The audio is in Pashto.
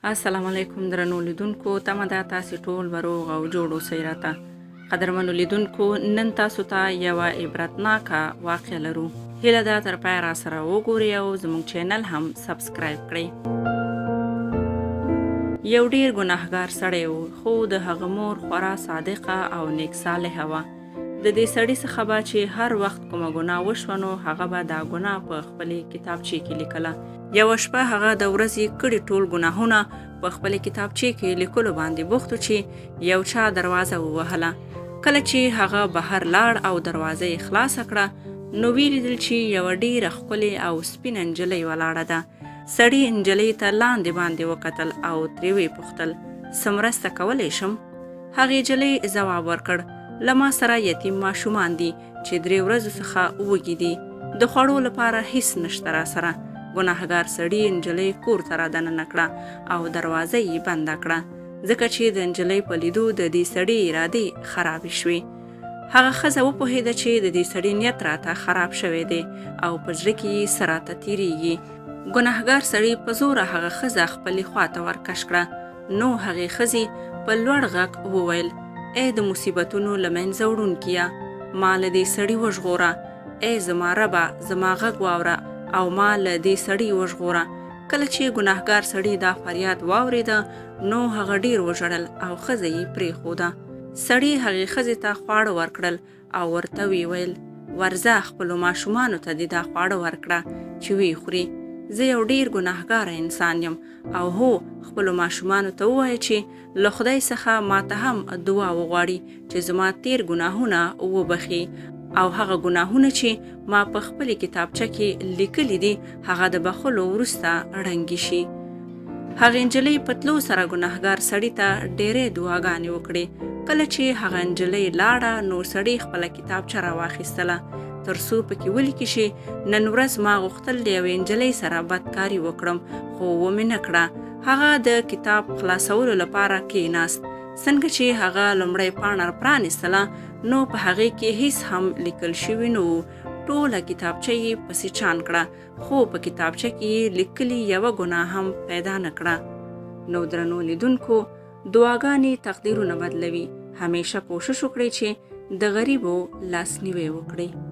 السلام علیکم درنو لیدونکو، تمه ده تاسې ټول به روغ او جوړ اوسئ راته. قدرمنو لیدونکو، نن تاسو ته یوه عبرتناکه واقعه لرو. هیله ده تر پایه راسره وګورئ او زموږ چینل هم سبسکرایب کړئ. یو ډیر ګناهګار سړی و، خو د هغه مور خورا صادقه او نیک صالحه وه. د دې سړي څخه به چې هر وخت کومه ګناه وشوه نو هغه به دا ګناه په خپلې کتابچې کې لیکله. یوه شپه هغه د ورځې کړي ټول ګناهونه په خپلې کتابچې کې لیکلو باندې بوخت و چې یو چا دروازه ووهله. کله چې هغه بهر لاړ او دروازه یې خلاصه کړه نو ویې لیدل چې یوه ډیره ښکلې او سپینه نجلۍ ولاړه ده. سړي نجلۍ ته لاندې باندې وکتل او ترې ویې پوښتل، څه مرسته کولی شم؟ هغې نجلۍ ځواب ورکړ، له ما سره یتیم ماشومان دي چې 3 ورځو څخه وږي دي، د خوړو لپاره هیڅ نشته راسره. ګناهګار سړي نجلۍ کور ته رادننه کړه او دروازه یې بنده کړه، ځکه چې د نجلۍ په لیدو د دې سړي ارادې خرابې شوې. هغه ښځه وپوهېده چې د دې سړي نیت راته خراب شوی دی او په زړه کې یې څه راته تېرېږي. ګناهګار سړي په زوره هغه ښځه خپلې خواته ورکش کړه. نو هغې ښځې په لوړ غږ وویل، ای د مصیبتونو له منځه وړونکیه، ما له دې سړي وژغوره. ای زما ربه، زما غږ واوره او ما له دې سړي وژغوره. کله چې ګناهګار سړي دا فریاد واورېده نو هغه ډیر وژړل او ښځه یې پرېښوده. سړي هغې ښځې ته خواړه ورکړل او ورته ویې ویل، ورځه خپلو ماشومانو ته دې دا خواړه ورکړه چې ویې خوري. زه یو ډیر ګناهګاره انسان یم او هو خپلو ماشومانو ته ووایه چې له خدای څخه ماته هم دعا وغواړي چې زما تیر ګناهونه وبخي او هغه ګناهونه چې ما په خپلې کتابچه کې لیکلي دي هغه د بخښلو وروسته ړنګې شي. هغې نجلۍ په تلو سره ګناهګار سړي ته ډېرې دعاګانې وکړې. کله چې هغه نجلۍ لاړه نو سړي خپله کتابچه راواخیستله تر څو پکې ولیکي چې نن ورځ ما غوښتل د یوې نجلۍ سره بدکاري وکړم خو ومې نه کړه. هغه د کتاب خلاصولو لپاره کېناست. څنګه چې هغه لومړی پاڼه پرانیستله نو په هغې کې هیڅ هم لیکل شوي نه و. ټوله کتابچه یې پسې چاڼ کړه خو په کتابچه کې یې لیکلي یوه ګناه هم پیدا نه کړه. نو درنو لیدونکو، دعاګانې تقدیرونه بدلوي. همیشه کوشش وکړئ چې د غریبو لاسنیوی وکړئ.